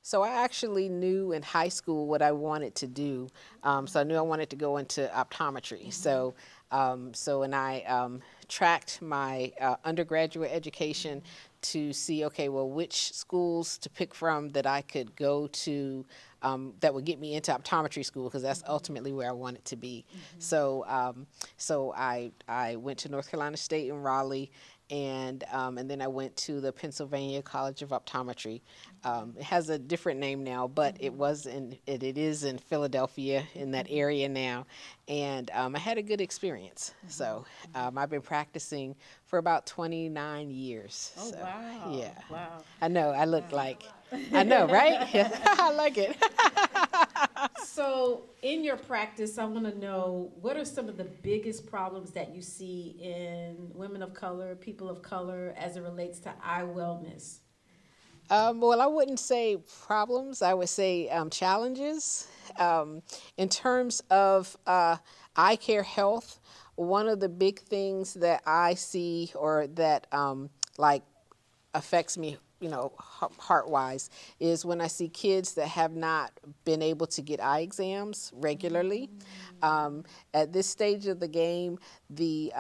So I actually knew in high school what I wanted to do. So I knew I wanted to go into optometry. And I tracked my undergraduate education to see, okay, well, which schools to pick from that I could go to that would get me into optometry school, because that's ultimately where I wanted to be. So I went to North Carolina State in Raleigh, and then I went to the Pennsylvania College of Optometry. It has a different name now, but it is in Philadelphia, in that area now, and I had a good experience. So I've been practicing for about 29 years. Oh, so, wow. Yeah. Wow. I know. I look like. I know, right? I like it. So, in your practice, I want to know, what are some of the biggest problems that you see in women of color, people of color, as it relates to eye wellness? Well, I wouldn't say problems. I would say challenges. In terms of eye care health, one of the big things that I see, or that like affects me, heart-wise, is when I see kids that have not been able to get eye exams regularly. At this stage of the game, the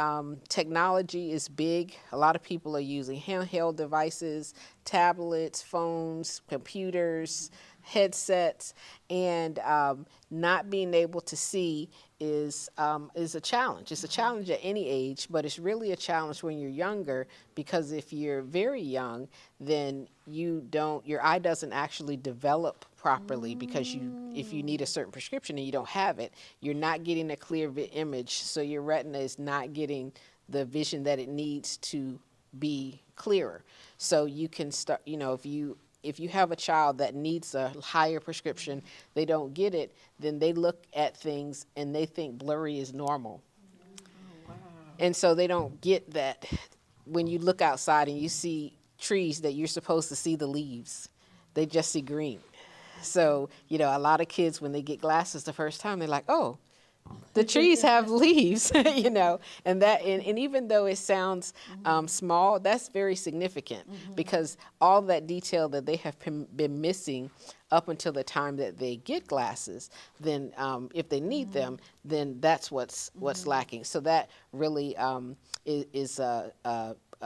technology is big. A lot of people are using handheld devices, tablets, phones, computers, headsets, and not being able to see is a challenge. It's a challenge at any age, but it's really a challenge when you're younger, because if you're very young, then your eye doesn't actually develop properly, because if you need a certain prescription and you don't have it, you're not getting a clear image, so your retina is not getting the vision that it needs to be clearer. So you can start, if you have a child that needs a higher prescription, they don't get it, then they look at things and they think blurry is normal. Oh, wow. And so they don't get that when you look outside and you see trees that you're supposed to see the leaves, they just see green. So, a lot of kids, when they get glasses the first time, they're like, oh, the trees have leaves, and even though it sounds small, that's very significant, because all that detail that they have been missing up until the time that they get glasses, then if they need them, then that's what's lacking. So that really is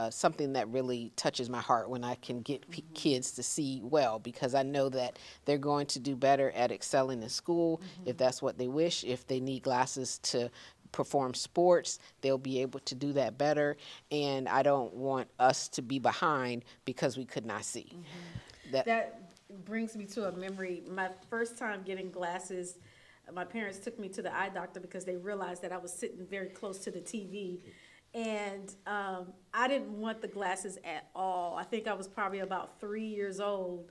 something that really touches my heart, when I can get kids to see well, because I know that they're going to do better at excelling in school if that's what they wish. If they need glasses to perform sports, they'll be able to do that better, and I don't want us to be behind because we could not see. That brings me to a memory. My first time getting glasses, my parents took me to the eye doctor because they realized that I was sitting very close to the TV. And I didn't want the glasses at all. I think I was probably about 3 years old.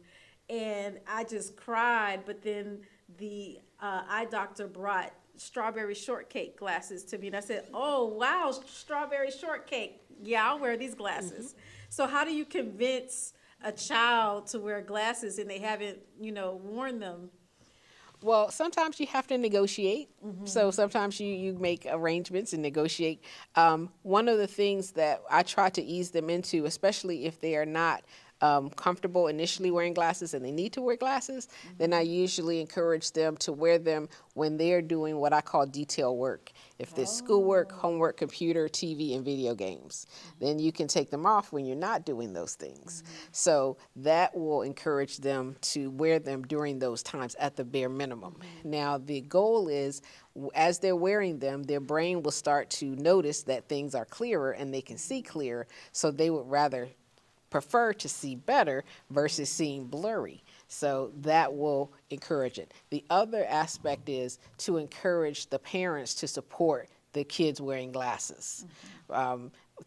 And I just cried. But then the eye doctor brought strawberry shortcake glasses to me. And I said, oh, wow, strawberry shortcake. Yeah, I'll wear these glasses. So how do you convince a child to wear glasses and they haven't, worn them? Well, sometimes you have to negotiate. So sometimes you make arrangements and negotiate. One of the things that I try to ease them into, especially if they are not comfortable initially wearing glasses and they need to wear glasses, then I usually encourage them to wear them when they're doing what I call detail work. If there's schoolwork, homework, computer, TV, and video games, then you can take them off when you're not doing those things. So that will encourage them to wear them during those times at the bare minimum. Now, the goal is, as they're wearing them, their brain will start to notice that things are clearer and they can see clearer, so they would rather prefer to see better versus seeing blurry. So that will encourage it. The other aspect is to encourage the parents to support the kids wearing glasses.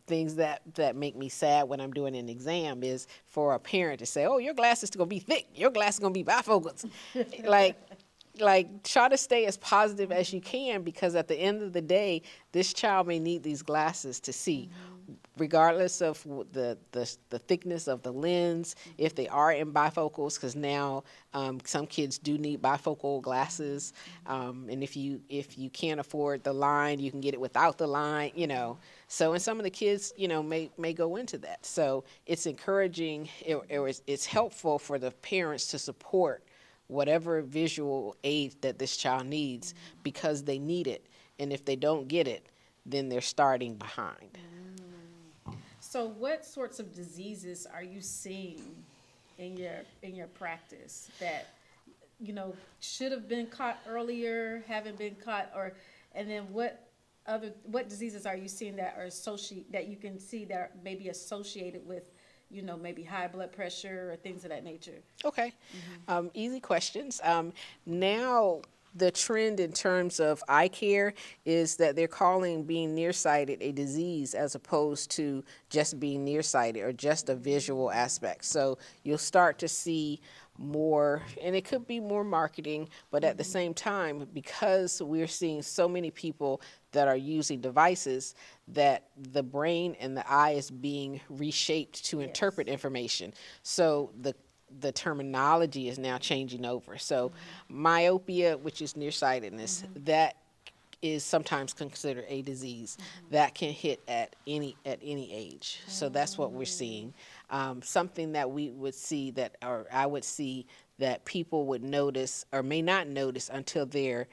Things that make me sad when I'm doing an exam is for a parent to say, oh, your glasses are going to be thick, your glasses are going to be bifocals. Like, try to stay as positive as you can, because at the end of the day, this child may need these glasses to see. regardless of the thickness of the lens, if they are in bifocals, because now some kids do need bifocal glasses, and if you can't afford the line, you can get it without the line, So, and some of the kids, may go into that. So it's encouraging, it's helpful for the parents to support whatever visual aid that this child needs because they need it. And if they don't get it, then they're starting behind. So what sorts of diseases are you seeing in your practice that should have been caught earlier, haven't been caught, and then what diseases are you seeing that are that you can see that may be associated with maybe high blood pressure or things of that nature? Okay. Easy questions. Now, the trend in terms of eye care is that they're calling being nearsighted a disease as opposed to just being nearsighted or just a visual aspect. So you'll start to see more, and it could be more marketing, but at the same time, because we're seeing so many people that are using devices, that the brain and the eye is being reshaped to interpret information. So the terminology is now changing over. So myopia, which is nearsightedness, that is sometimes considered a disease that can hit at any age. So that's what we're seeing. Something that we would see that, or I would see that people would notice or may not notice until they're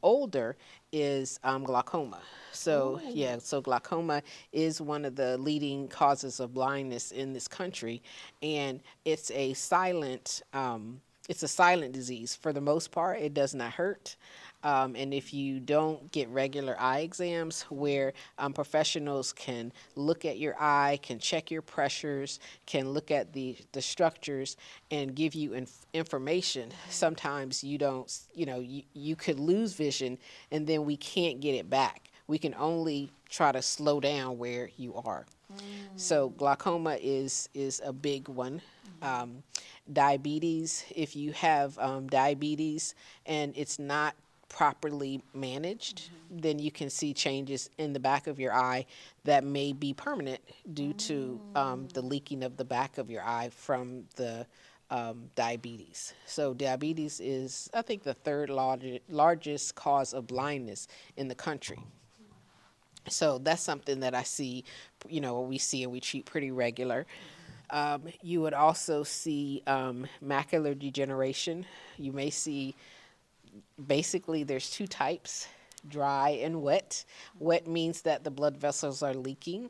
older is glaucoma. So yeah, so glaucoma is one of the leading causes of blindness in this country, and it's a silent disease. For the most part, it does not hurt. And if you don't get regular eye exams where professionals can look at your eye, can check your pressures, can look at the structures and give you information, sometimes you don't, you could lose vision and then we can't get it back. We can only try to slow down where you are. So glaucoma is a big one. Diabetes, if you have diabetes and it's not properly managed, then you can see changes in the back of your eye that may be permanent due to the leaking of the back of your eye from the diabetes. So diabetes is, I think, the third largest cause of blindness in the country. So that's something that I see, we see and we treat pretty regular. You would also see macular degeneration. You may see, basically, there's two types, dry and wet. Wet means that the blood vessels are leaking.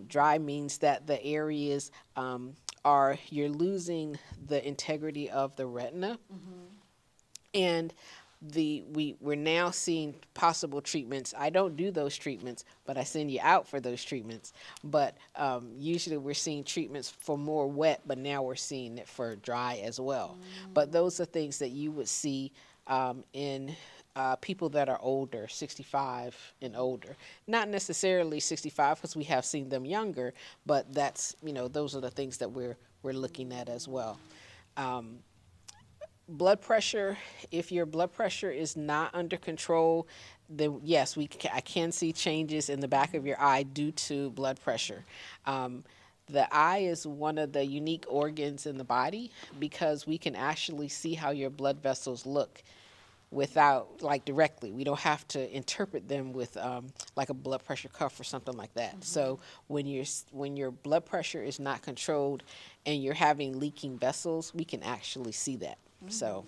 Dry means that the areas you're losing the integrity of the retina. And we're now seeing possible treatments. I don't do those treatments, but I send you out for those treatments. But usually we're seeing treatments for more wet, but now we're seeing it for dry as well. But those are things that you would see in people that are older, 65 and older. Not necessarily 65 because we have seen them younger, but that's, those are the things that we're looking at as well. Blood pressure, if your blood pressure is not under control, then yes, I can see changes in the back of your eye due to blood pressure. The eye is one of the unique organs in the body because we can actually see how your blood vessels look without, directly. We don't have to interpret them with like a blood pressure cuff or something like that. So when your blood pressure is not controlled and you're having leaking vessels, we can actually see that. So,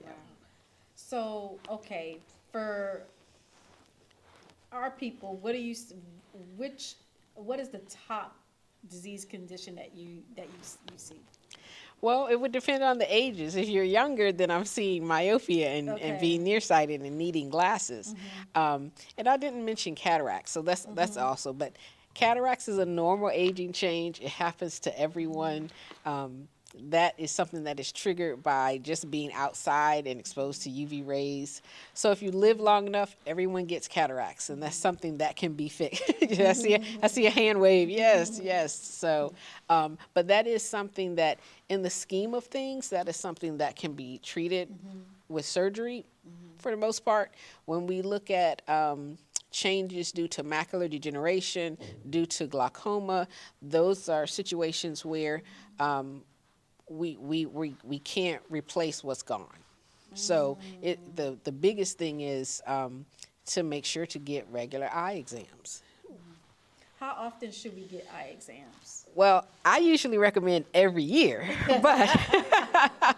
yeah. So, okay, for our people, what is the top disease condition that you see? Well, it would depend on the ages. If you're younger, then I'm seeing myopia and being nearsighted and needing glasses. And I didn't mention cataracts, so that's also. But cataracts is a normal aging change. It happens to everyone. That is something that is triggered by just being outside and exposed to UV rays. So if you live long enough, everyone gets cataracts, and that's something that can be fixed. I see a hand wave. Yes. So, but that is something that, in the scheme of things, that is something that can be treated with surgery for the most part. When we look at changes due to macular degeneration, due to glaucoma, those are situations where we can't replace what's gone. So the biggest thing is to make sure to get regular eye exams. How often should we get eye exams? Well, I usually recommend every year, but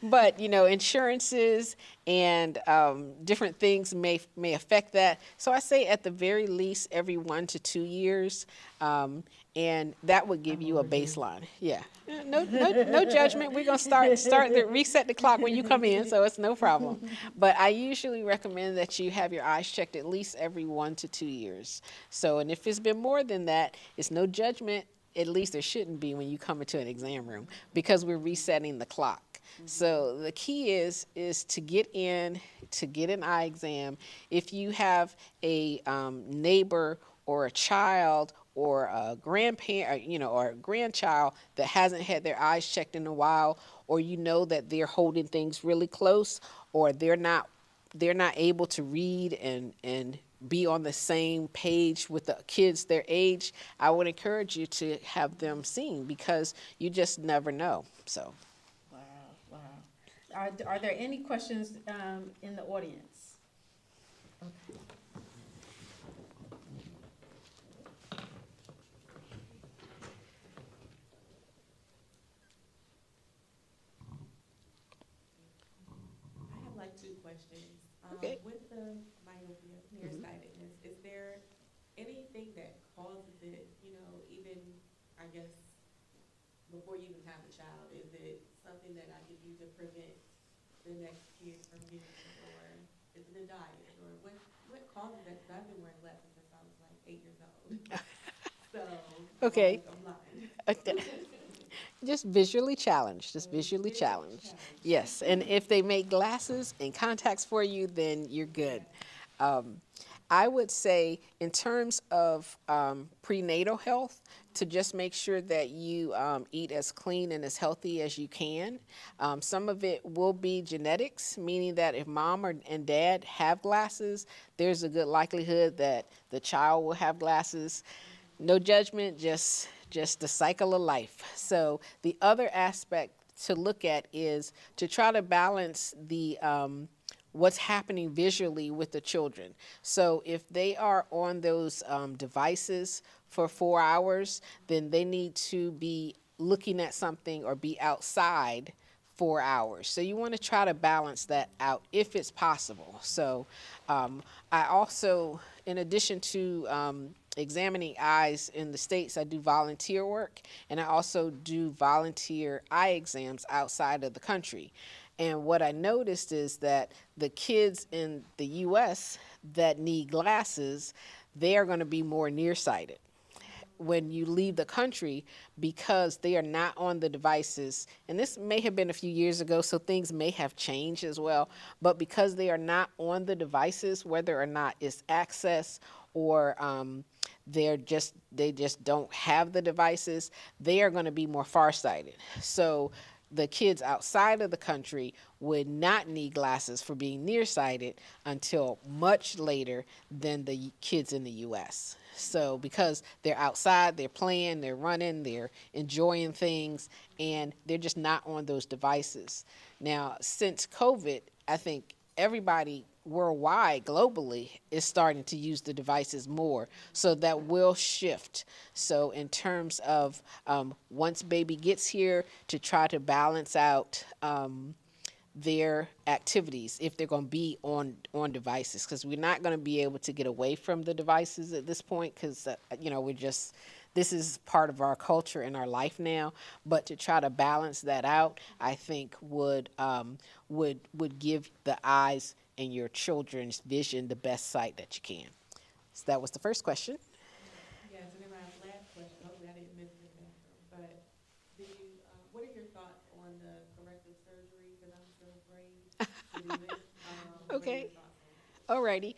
but insurances and different things may affect that. So I say at the very least every 1 to 2 years, and that would give you a baseline. Yeah, no judgment. We're gonna reset the clock when you come in, so it's no problem. But I usually recommend that you have your eyes checked at least every 1 to 2 years. So, and if it's been more than that, it's no judgment. At least there shouldn't be when you come into an exam room, because we're resetting the clock. So the key is to get in, to get an eye exam. If you have a neighbor or a child or a grandparent, or a grandchild that hasn't had their eyes checked in a while, or that they're holding things really close, or they're not able to read and be on the same page with the kids their age, I would encourage you to have them seen, because you just never know. So. Wow, wow. Are there any questions in the audience? Okay. I have like two questions. Okay. With the myopia, nearsightedness, is there anything that causes it, even, I guess, before you even have a child? Is it something that I could do to prevent the next kid from getting it, or is it a diet, or what causes it? Because I've been wearing glasses since I was like 8 years old. So, Okay. I'm blind. Just visually challenged. Just visually challenged. Yes, and if they make glasses and contacts for you, then you're good. I would say, in terms of prenatal health, to just make sure that you eat as clean and as healthy as you can. Some of it will be genetics, meaning that if mom and dad have glasses, there's a good likelihood that the child will have glasses. No judgment, just the cycle of life. So the other aspect to look at is to try to balance the what's happening visually with the children. So if they are on those devices for 4 hours, then they need to be looking at something or be outside 4 hours. So you want to try to balance that out if it's possible. So I also, in addition to examining eyes in the States, I do volunteer work, and I also do volunteer eye exams outside of the country. And what I noticed is that the kids in the U.S. that need glasses, they are going to be more nearsighted when you leave the country, because they are not on the devices. And this may have been a few years ago, so things may have changed as well. But because they are not on the devices, whether or not it's access or they just don't have the devices, they are going to be more farsighted. So the kids outside of the country would not need glasses for being nearsighted until much later than the kids in the U.S. So because they're outside, they're playing, they're running, they're enjoying things, and they're just not on those devices. Now, since COVID, I think everybody worldwide, globally, is starting to use the devices more. So that will shift. So in terms of once baby gets here, to try to balance out their activities if they're going to be on devices, because we're not going to be able to get away from the devices at this point, because we're just, this is part of our culture and our life now. But to try to balance that out, I think would give the eyes and your children's vision the best sight that you can. So that was the first question. Yes, and then my last question, hopefully I didn't miss it in the bathroom, but do you, what are your thoughts on the corrective surgery? Because I'm still afraid to do it. Okay. Alrighty.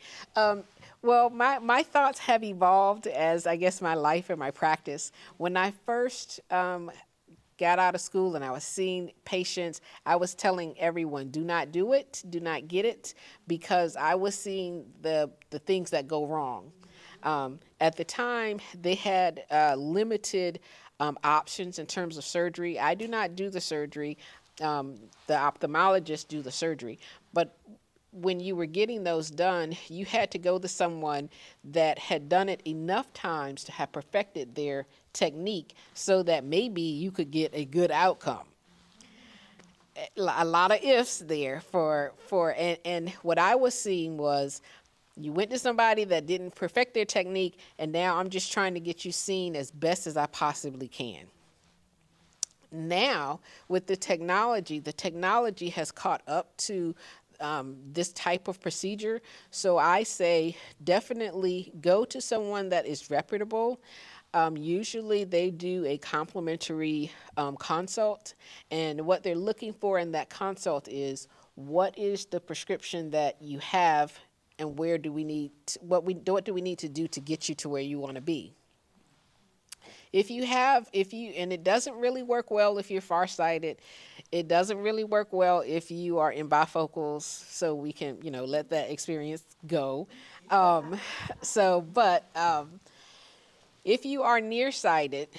Well, my thoughts have evolved as, I guess, my life and my practice. When I first got got out of school and I was seeing patients, I was telling everyone, do not do it, do not get it, because I was seeing the things that go wrong. At the time, they had limited options in terms of surgery. I do not do the surgery. The ophthalmologists do the surgery. But when you were getting those done, you had to go to someone that had done it enough times to have perfected their technique so that maybe you could get a good outcome. A lot of ifs there and what I was seeing was you went to somebody that didn't perfect their technique, and now I'm just trying to get you seen as best as I possibly can. Now, with the technology has caught up to this type of procedure. So I say definitely go to someone that is reputable. Usually they do a complimentary consult, and what they're looking for in that consult is what is the prescription that you have, and where do we need to, what do we need to do to get you to where you want to be. And it doesn't really work well if you're farsighted. It doesn't really work well if you are in bifocals, so we can, let that experience go. Um, but if you are nearsighted,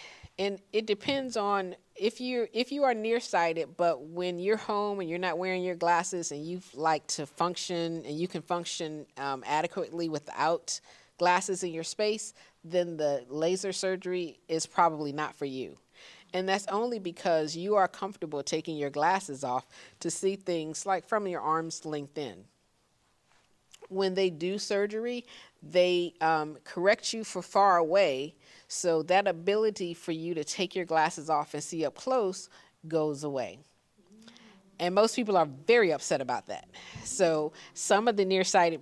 and it depends on if you are nearsighted, but when you're home and you're not wearing your glasses and you like to function and you can function adequately without glasses in your space, then the laser surgery is probably not for you. And that's only because you are comfortable taking your glasses off to see things like from your arm's length in. When they do surgery, they correct you for far away, so that ability for you to take your glasses off and see up close goes away. And most people are very upset about that. So some of the nearsighted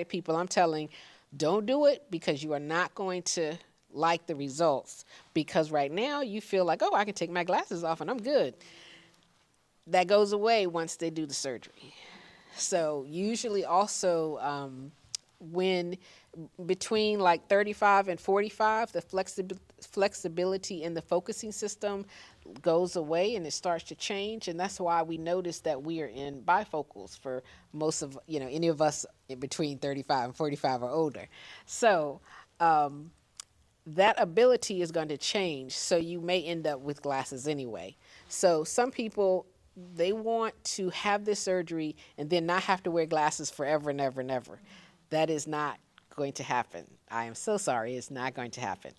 people, I'm telling, don't do it, because you are not going to like the results. Because right now you feel like, oh, I can take my glasses off and I'm good. That goes away once they do the surgery. So usually also when between like 35 and 45, the flexibility in the focusing system goes away and it starts to change. And that's why we notice that we are in bifocals for most of, any of us in between 35 and 45 or older. So that ability is going to change. So you may end up with glasses anyway. So some people, they want to have this surgery and then not have to wear glasses forever and ever and ever. That is not going to happen. I am so sorry. It's not going to happen.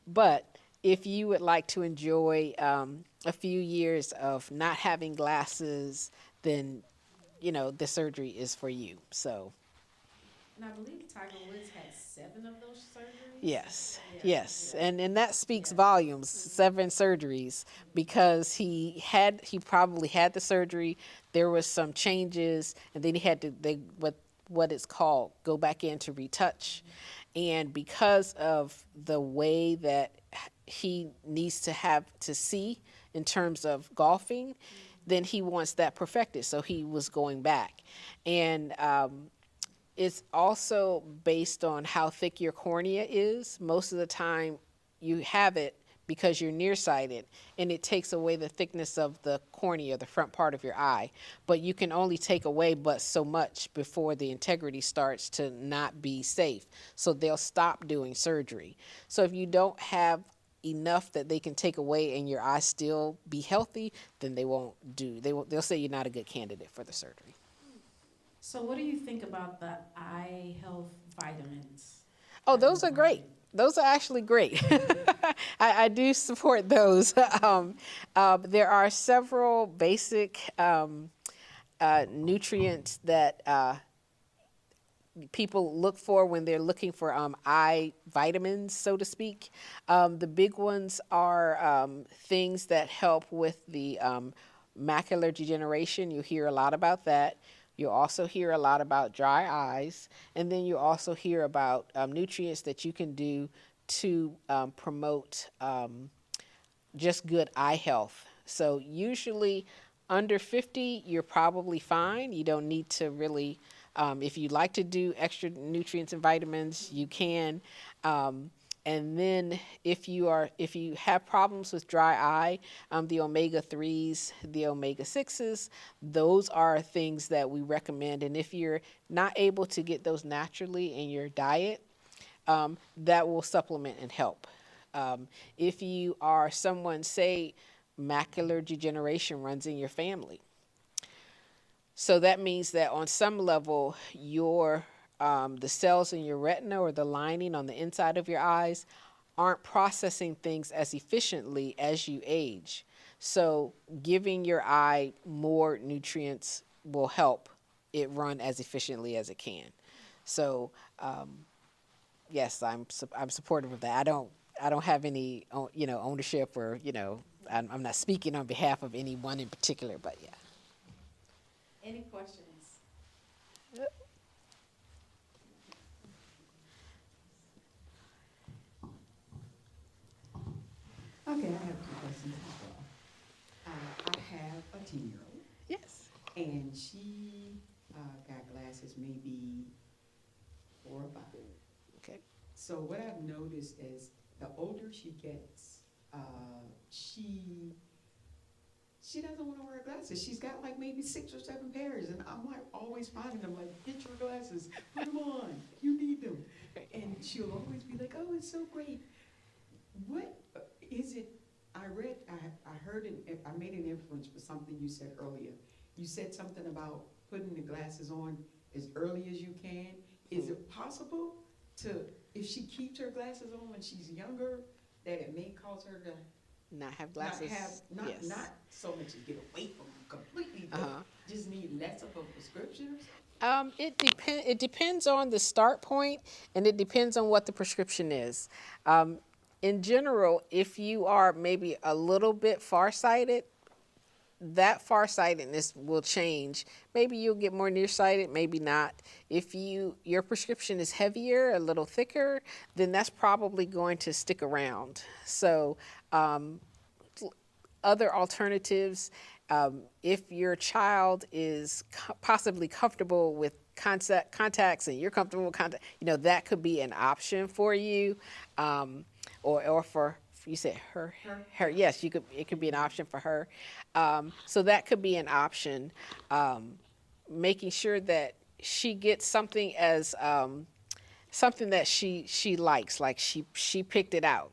But if you would like to enjoy a few years of not having glasses, then, the surgery is for you. So. And I believe Tiger Woods had 7 of those surgeries. Yes, Yeah, yes, yeah. and that speaks volumes. 7 surgeries, because he probably had the surgery. There was some changes, and then he had to what it's called go back in to retouch, and because of the way that he needs to have to see in terms of golfing, then he wants that perfected. So he was going back, and it's also based on how thick your cornea is. Most of the time you have it because you're nearsighted, and it takes away the thickness of the cornea, the front part of your eye. But you can only take away but so much before the integrity starts to not be safe. So they'll stop doing surgery. So if you don't have enough that they can take away and your eye still be healthy, then they'll say you're not a good candidate for the surgery. So what do you think about the eye health vitamins? Oh, those are great. Those are actually great. I do support those. There are several basic nutrients that people look for when they're looking for eye vitamins, so to speak. The big ones are things that help with the macular degeneration. You hear a lot about that. You also hear a lot about dry eyes, and then you also hear about nutrients that you can do to promote just good eye health. So usually under 50, you're probably fine. You don't need to really, if you'd like to do extra nutrients and vitamins, you can. And then if you have problems with dry eye, the omega 3s, the omega 6s, those are things that we recommend. And if you're not able to get those naturally in your diet, that will supplement and help. If you are someone, say, macular degeneration runs in your family, so that means that on some level, your the cells in your retina or the lining on the inside of your eyes aren't processing things as efficiently as you age. So giving your eye more nutrients will help it run as efficiently as it can. So yes, I'm supportive of that. I don't have any ownership, or I'm not speaking on behalf of anyone in particular, but yeah. Any questions? Okay, I have two questions as well. I have a 10-year-old, Yes. and she got glasses maybe 4 or 5. Okay. So what I've noticed is the older she gets, she doesn't want to wear glasses. She's got like maybe 6 or 7 pairs, and I'm like always finding them like, get your glasses, put them on, you need them. And she'll always be like, oh, it's so great. What is it? I heard, I made an inference for something you said earlier. You said something about putting the glasses on as early as you can. Is it possible to, if she keeps her glasses on when she's younger, that it may cause her to Not have glasses. Yes. not so much as get away from them completely, but just need less of a prescription or something? It depends on the start point, and it depends on what the prescription is. In general, if you are maybe a little bit farsighted, that farsightedness will change. Maybe you'll get more nearsighted, maybe not. If your prescription is heavier, a little thicker, then that's probably going to stick around. So other alternatives, if your child is possibly comfortable with contacts and you're comfortable with contact, that could be an option for you, or for, you said her, yes, it could be an option for her. So that could be an option. Making sure that she gets something as something that she likes, like she picked it out.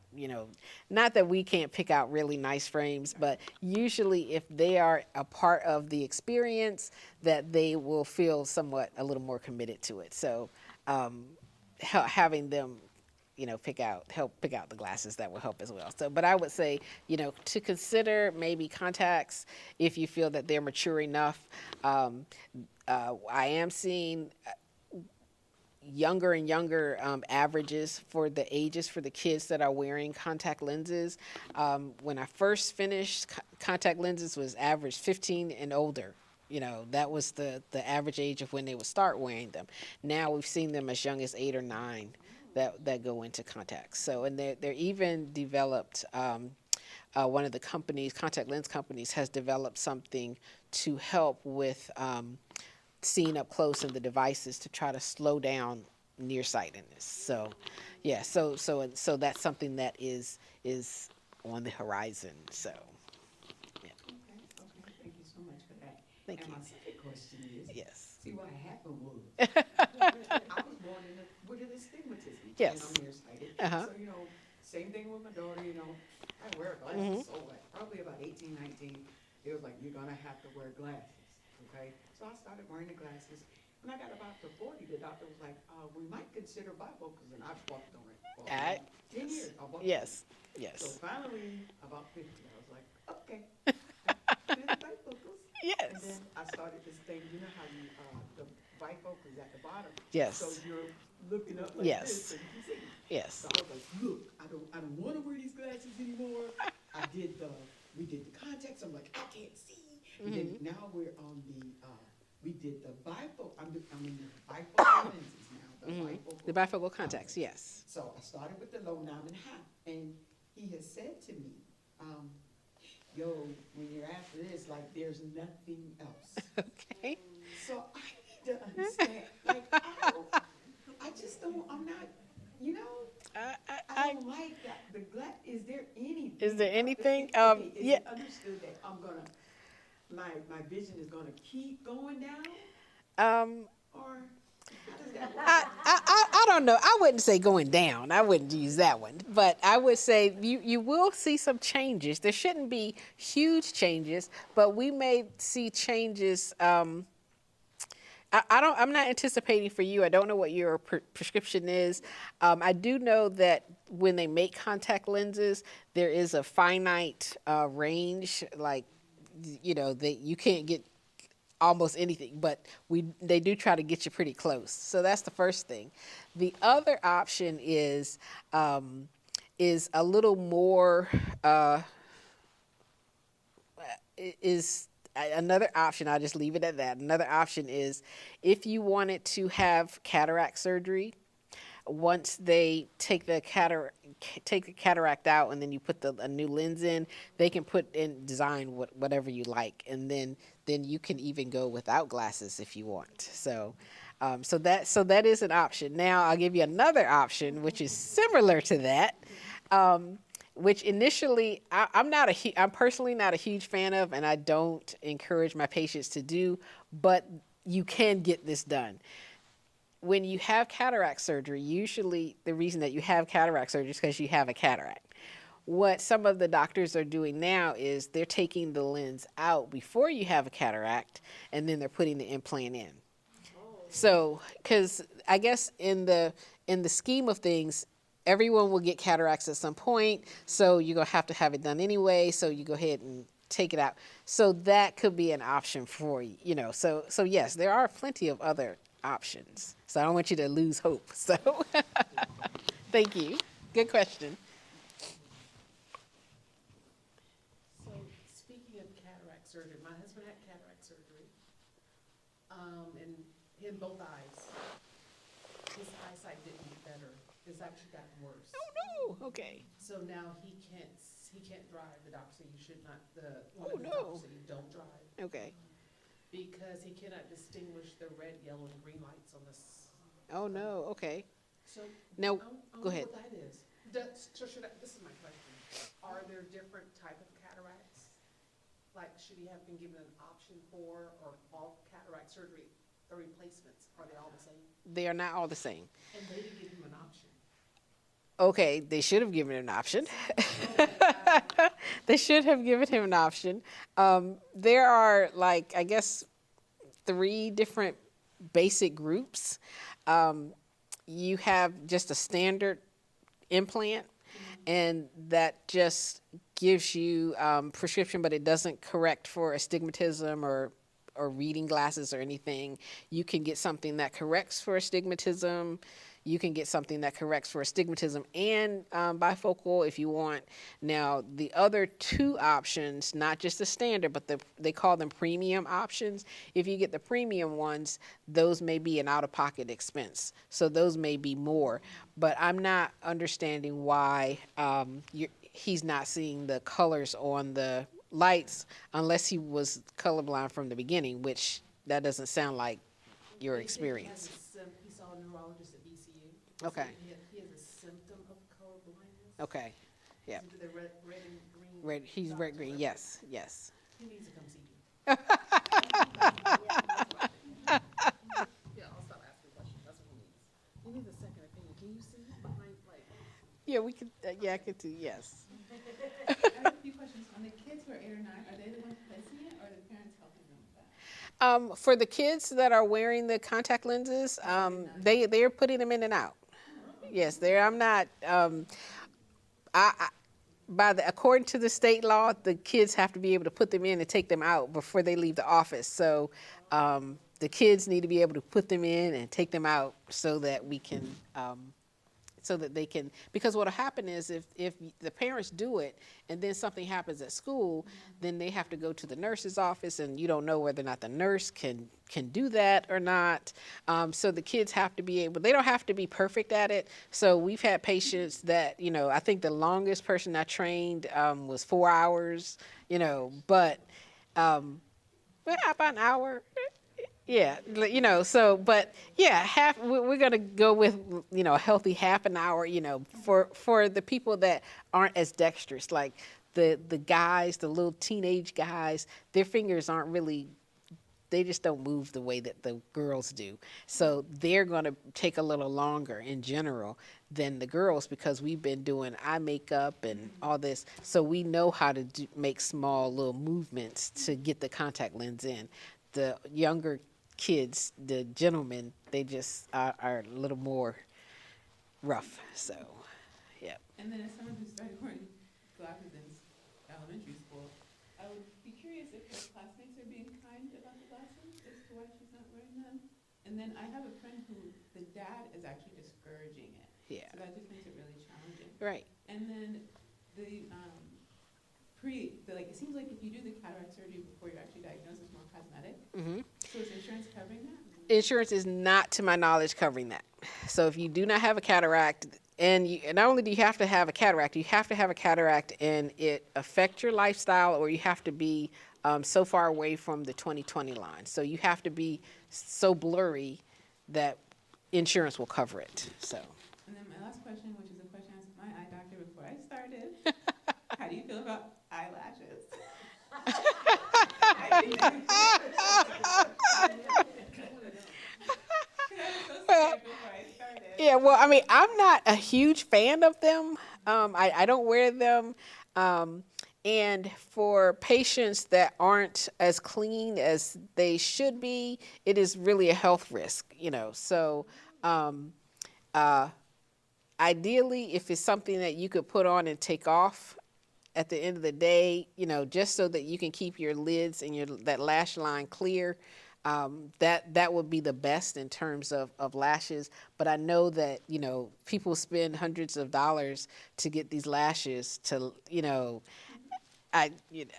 Not that we can't pick out really nice frames, but usually if they are a part of the experience, that they will feel somewhat a little more committed to it. So having them help pick out the glasses, that will help as well. So, but I would say, to consider maybe contacts if you feel that they're mature enough. I am seeing younger and younger averages for the ages for the kids that are wearing contact lenses. When I first finished, contact lenses was average 15 and older. That was the average age of when they would start wearing them. Now we've seen them as young as 8 or 9 that go into contacts. So, and they're even developed. One of the contact lens companies, has developed something to help with seeing up close in the devices to try to slow down nearsightedness. So, yeah. So that's something that is on the horizon. So, yeah. Okay, thank you so much for that. Thank and you. my second question is, Yes. see what happened was, I was born with an astigmatism, Yes. and I'm nearsighted. Uh-huh. So, same thing with my daughter, I wear glasses, so what? Probably about 18, 19, it was like, you're gonna have to wear glasses, okay? So I started wearing the glasses. When I got about to 40, the doctor was like, we might consider bifocals, and I've walked on it for 10 years. I walked Yes. on it. So Yes. finally, about 50, I was like, okay, do the bifocals. And Yes. then I started this thing, how you, the bifocal is at the bottom. Yes. So you're looking up like Yes. this, so you can see. Yes. So I was like, look, I don't want to wear these glasses anymore. We did the contacts. I'm like, I can't see. And then now we're on we did the bifocal. I'm in the bifocal lenses now. The bifocal contacts. Yes. So I started with the low 9.5, and he has said to me, yo, when you're after this, like, there's nothing else. Okay. So I need to understand, like, I just don't, I'm not, I don't like that. The glass, is there anything? Is there anything? Okay, is Yeah. it understood that my vision is gonna keep going down? Or how does that work? I don't know. I wouldn't say going down. I wouldn't use that one. But I would say you will see some changes. There shouldn't be huge changes, but we may see changes. I'm not anticipating for you. I don't know what your prescription is. I do know that when they make contact lenses, there is a finite range. Like, that you can't get almost anything, but they do try to get you pretty close. So that's the first thing. The other option is a little more is another option. I'll just leave it at that. Another option is if you wanted to have cataract surgery. Once they take the cataract out and then you put a new lens in, they can put in design whatever you like, and then you can even go without glasses if you want. So that is an option. Now I'll give you another option which is similar to that, which initially I'm personally not a huge fan of, and I don't encourage my patients to do, but you can get this done. When you have cataract surgery, usually the reason that you have cataract surgery is because you have a cataract. What some of the doctors are doing now is they're taking the lens out before you have a cataract, and then they're putting the implant in. So, because I guess in the scheme of things, everyone will get cataracts at some point, so you're going to have it done anyway, so you go ahead and take it out. So that could be an option for you, So yes, there are plenty of other options. So I don't want you to lose hope. So thank you. Good question. So speaking of cataract surgery, my husband had cataract surgery, and in both eyes. His eyesight didn't get better. It's actually gotten worse. Oh no. Okay. So now he can't drive. The doctor said you should not. Oh, The no. doctor said you don't drive. Okay. Because he cannot distinguish the red, yellow, and green lights on this. Oh no. Okay. So Now, go ahead. What that is. This is my question. Are there different type of cataracts? Like, should he have been given an option for, or all cataract surgery, the replacements, are they all the same? They are not all the same. And they didn't give him an option. Okay, they should have given him an option. They should have given him an option. There are, I guess, 3 different basic groups. You have just a standard implant, and that just gives you prescription, but it doesn't correct for astigmatism or reading glasses or anything. You can get something that corrects for astigmatism. You can get something that corrects for astigmatism and bifocal if you want. Now, the other 2 options, not just the standard, but they call them premium options. If you get the premium ones, those may be an out-of-pocket expense. So those may be more. But I'm not understanding why he's not seeing the colors on the lights unless he was colorblind from the beginning, which that doesn't sound like your experience. He saw a neurologist at VCU. Okay. He has a symptom of color blindness. Okay. Yeah. Is it the red and green? Red. He's red green. Yes. Yes. He needs to come see you. Yeah, I'll stop asking questions. That's what he needs. He needs a second opinion. Can you see behind, Yeah, we could. Yeah, I could do. Yes. I have a few questions. On the kids who are 8 or 9, are they the ones placing it, or are the parents helping them with that? For the kids that are wearing the contact lenses, they're putting them in and out. Yes, I'm not. According to the state law, the kids have to be able to put them in and take them out before they leave the office. So the kids need to be able to put them in and take them out so that we can. So that they can, because what will happen is if the parents do it and then something happens at school, then they have to go to the nurse's office, and you don't know whether or not the nurse can do that or not. So the kids have to be able, they don't have to be perfect at it. So we've had patients that, I think the longest person I trained was 4 hours, but about an hour. Yeah, so, but yeah, we're gonna go with, a healthy half an hour, for the people that aren't as dexterous, like the guys, the little teenage guys, their fingers aren't really, they just don't move the way that the girls do. So they're going to take a little longer in general than the girls, because we've been doing eye makeup and all this. So we know how to make small little movements to get the contact lens in. The younger kids, the gentlemen, they just are a little more rough. So, yeah. And then as someone who started wearing glasses in elementary school, I would be curious if her classmates are being kind about the glasses as to why she's not wearing them. And then I have a friend who the dad is actually discouraging it. Yeah. So that just makes it really challenging. Right. And then like it seems like if you do the cataract surgery before you're actually diagnosed, it's more cosmetic. Mm-hmm. So is insurance covering that? Insurance is not, to my knowledge, covering that. So if you do not have a cataract, and not only do you have to have a cataract, you have to have a cataract and it affect your lifestyle, or you have to be so far away from the 20/20 line. So you have to be so blurry that insurance will cover it. So. And then my last question, which is a question I asked my eye doctor before I started. How do you feel about eyelashes? Yeah, well, I mean, I'm not a huge fan of them. I don't wear them. And for patients that aren't as clean as they should be, it is really a health risk, So ideally, if it's something that you could put on and take off at the end of the day, just so that you can keep your lids and that lash line clear, that would be the best in terms of lashes. But I know that, people spend hundreds of dollars to get these lashes to,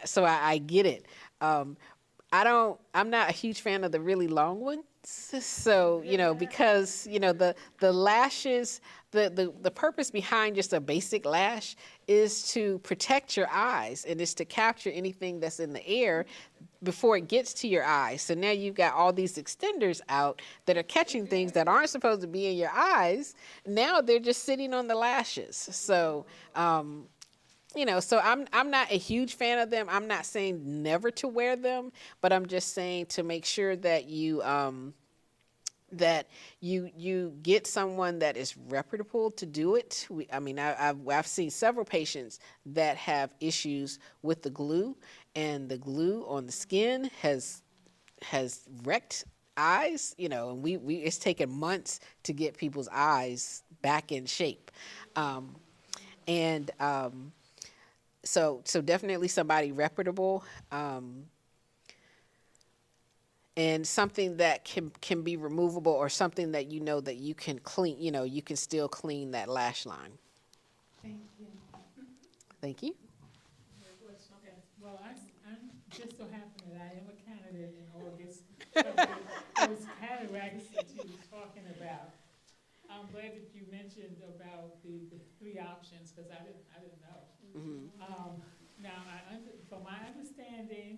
so I get it. I'm not a huge fan of the really long ones. So, because, the lashes, the purpose behind just a basic lash is to protect your eyes, and is to capture anything that's in the air before it gets to your eyes. So now you've got all these extenders out that are catching things that aren't supposed to be in your eyes. Now they're just sitting on the lashes. So, so I'm not a huge fan of them. I'm not saying never to wear them, but I'm just saying to make sure that you get someone that is reputable to do it. I've seen several patients that have issues with the glue, and the glue on the skin has wrecked eyes. And it's taken months to get people's eyes back in shape, So definitely somebody reputable, and something that can be removable, or something that that you can clean. You can still clean that lash line. Thank you. Thank you. Okay. Well, I'm just so happy that I am a candidate in August for those cataracts that you was talking about. I'm glad that you mentioned about the three options, because I didn't know. Mm-hmm. Now, from my understanding,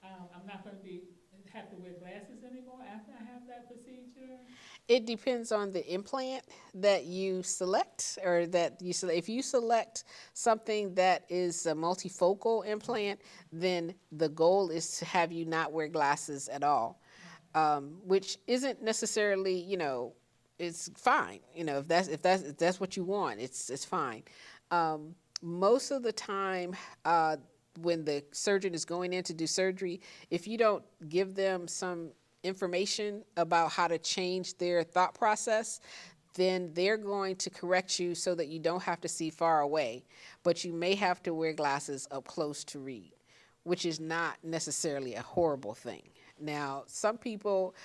I'm not going to have to wear glasses anymore after I have that procedure. It depends on the implant that you select, or that you select. If you select something that is a multifocal implant, then the goal is to have you not wear glasses at all, which isn't necessarily, it's fine. If that's what you want, it's fine. Most of the time, when the surgeon is going in to do surgery, if you don't give them some information about how to change their thought process, then they're going to correct you so that you don't have to see far away, but you may have to wear glasses up close to read, which is not necessarily a horrible thing. Now, some people,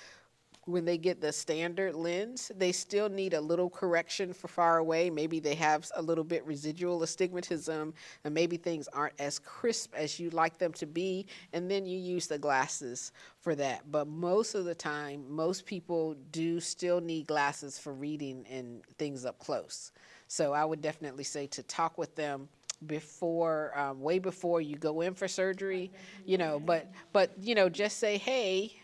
when they get the standard lens, they still need a little correction for far away. Maybe they have a little bit residual astigmatism, and maybe things aren't as crisp as you'd like them to be, and then you use the glasses for that. But most of the time, most people do still need glasses for reading and things up close. So I would definitely say to talk with them before, way before you go in for surgery, but just say, hey,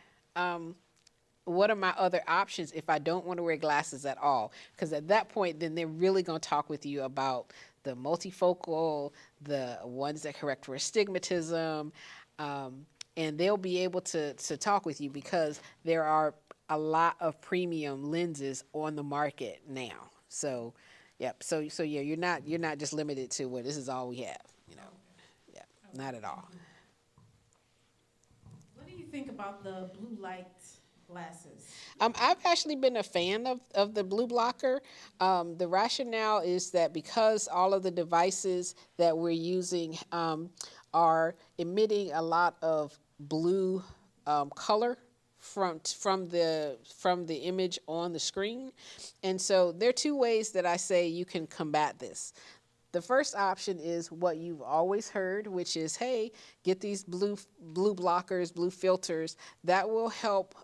what are my other options if I don't want to wear glasses at all? Because at that point, then they're really going to talk with you about the multifocal, the ones that correct for astigmatism, and they'll be able to talk with you because there are a lot of premium lenses on the market now. So, yep. So yeah, you're not just limited to well, this is all we have. You know, yeah, not at all. What do you think about the blue light glasses? I've actually been a fan of the blue blocker. The rationale is that because all of the devices that we're using are emitting a lot of blue color from the image on the screen, and so there are two ways that I say you can combat this. The first option is what you've always heard, which is, hey, get these blue blockers, blue filters. That will help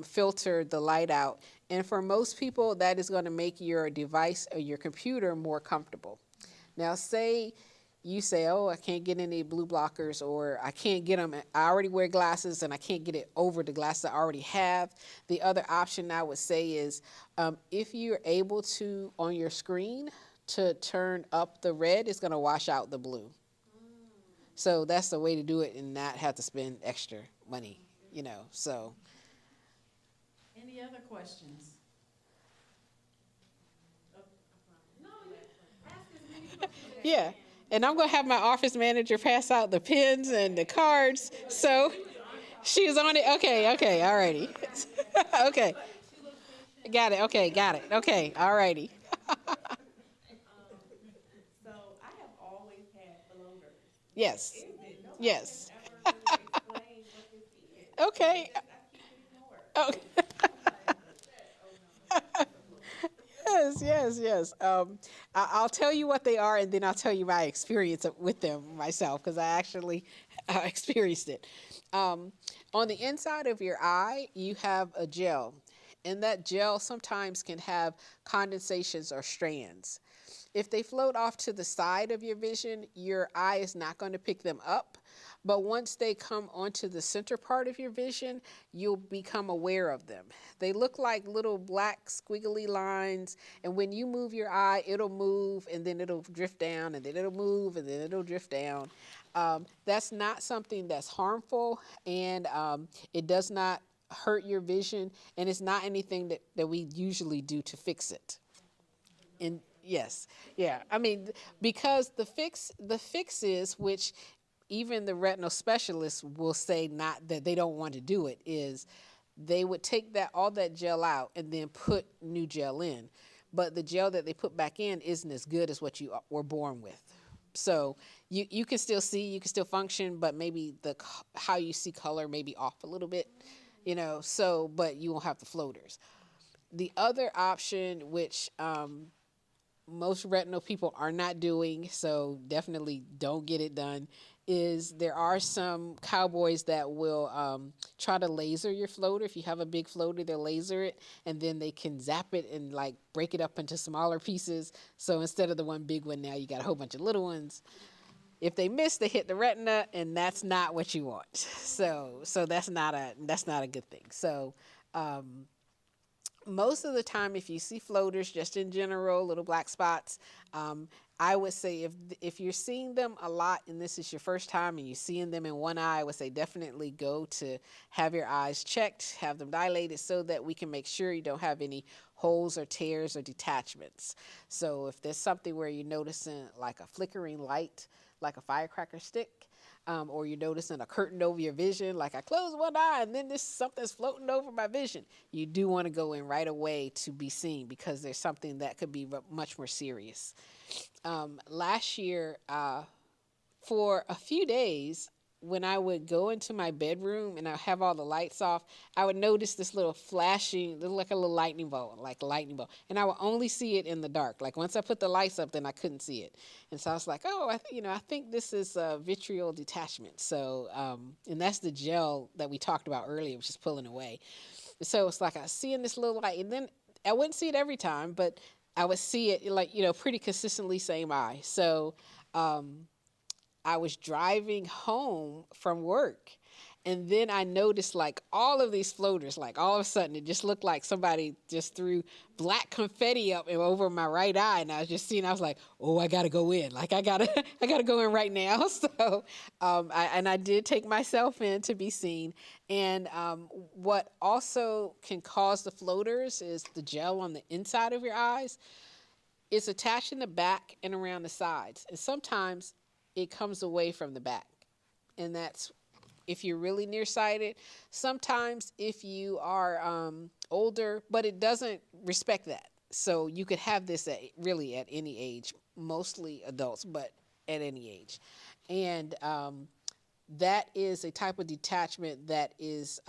filter the light out. And for most people, that is going to make your device or your computer more comfortable. Now, say you say, oh, I can't get any blue blockers, or I can't get them. I already wear glasses and I can't get it over the glasses I already have. The other option I would say is if you're able to, on your screen, to turn up the red, it's going to wash out the blue. So that's the way to do it and not have to spend extra money, you know. So Any other questions? No, ask as many questions as you yeah, can. and I'm going to have my office manager pass out the pens and the cards. So she was on it. Okay, all righty. Okay, got it. Okay, got it. Okay, all righty. So I have always had floaters. Yes, Is it? Nobody yes. has ever really explained what this is. Okay. I keep getting more. Oh. Yes. I'll tell you what they are, and then I'll tell you my experience with them myself, because I actually experienced it. On the inside of your eye, you have a gel, and that gel sometimes can have condensations or strands. If they float off to the side of your vision, your eye is not going to pick them up. But once they come onto the center part of your vision, you'll become aware of them. They look like little black squiggly lines, and when you move your eye, it'll move, and then it'll drift down, and then it'll move, and then it'll drift down. That's not something that's harmful, and it does not hurt your vision, and it's not anything that we usually do to fix it. And yes, yeah. I mean, because the fix is, which even the retinal specialists will say not that they don't want to do it, is they would take all that gel out and then put new gel in. But the gel that they put back in isn't as good as what you were born with. So you can still see, you can still function, but maybe how you see color may be off a little bit, you know, so, but you won't have the floaters. The other option, which most retinal people are not doing, so definitely don't get it done, is there are some cowboys that will try to laser your floater. If you have a big floater, they'll laser it, and then they can zap it and like break it up into smaller pieces. So instead of the one big one, now you got a whole bunch of little ones. If they miss, they hit the retina, and that's not what you want. So that's not a good thing. So most of the time, if you see floaters, just in general, little black spots, I would say if you're seeing them a lot and this is your first time and you're seeing them in one eye, I would say definitely go to have your eyes checked, have them dilated so that we can make sure you don't have any holes or tears or detachments. So if there's something where you're noticing like a flickering light, like a firecracker stick, or you're noticing a curtain over your vision, like I close one eye and then something's floating over my vision, you do want to go in right away to be seen because there's something that could be much more serious. Last year, for a few days, when I would go into my bedroom and I have all the lights off, I would notice this little flashing, like a little lightning bolt, and I would only see it in the dark. Like once I put the lights up, then I couldn't see it, and so I was like, oh, I think this is vitreal detachment. So, and that's the gel that we talked about earlier, which is pulling away. So it's like I was seeing this little light, and then I wouldn't see it every time, but I would see it like pretty consistently, same eye. So. I was driving home from work And then I noticed like all of these floaters, like all of a sudden it just looked like somebody just threw black confetti up and over my right eye. And I was just seeing, I was like, oh, I got to go in. Like I got to go in right now. So, I did take myself in to be seen. And what also can cause the floaters is the gel on the inside of your eyes. It's attached in the back and around the sides. And sometimes it comes away from the back. And that's if you're really nearsighted. Sometimes if you are older, but it doesn't respect that. So you could have this really at any age, mostly adults, but at any age. And that is a type of detachment that is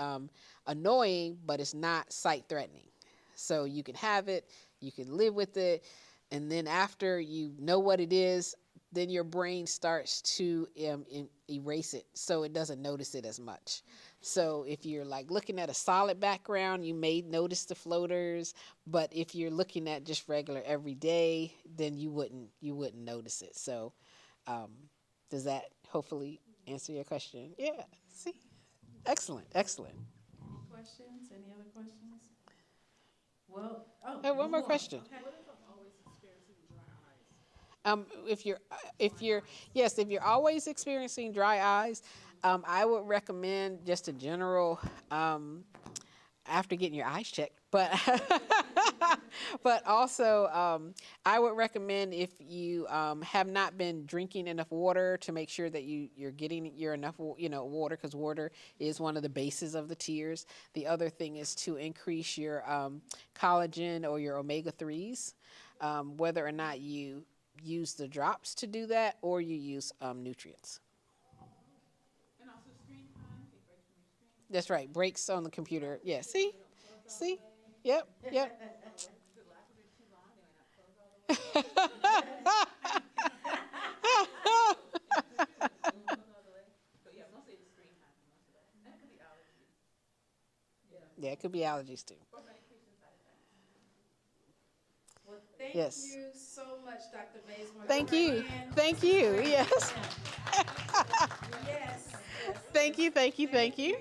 annoying, but it's not sight threatening. So you can have it, you can live with it, and then after you know what it is, then your brain starts to erase it, so it doesn't notice it as much. So if you're like looking at a solid background, you may notice the floaters, but if you're looking at just regular every day, then you wouldn't notice it. So does that hopefully answer your question? Yeah. See, excellent. Any questions? Any other questions? Well, Hey, one more question. Okay. What if I'm always experiencing dry eyes? If you're always experiencing dry eyes, I would recommend just a general after getting your eyes checked, but but also I would recommend if you have not been drinking enough water to make sure that you're getting your enough water, because water is one of the bases of the tears. The other thing is to increase your collagen or your omega-3s, whether or not you use the drops to do that or you use nutrients. And also screen time, take breaks from your screen. That's right, breaks on the computer. Yeah, see? Yep. If it lasts a bit too long, they might not close all the way. But yeah, mostly it's screen time for most of that. And it could be allergies. Yeah, it could be allergies too. Or medication side effects. Well, thank Yes. you so much, Dr. Bazemore. Thank Give her a you. hand. Thank you. Yes. Yes. Thank you.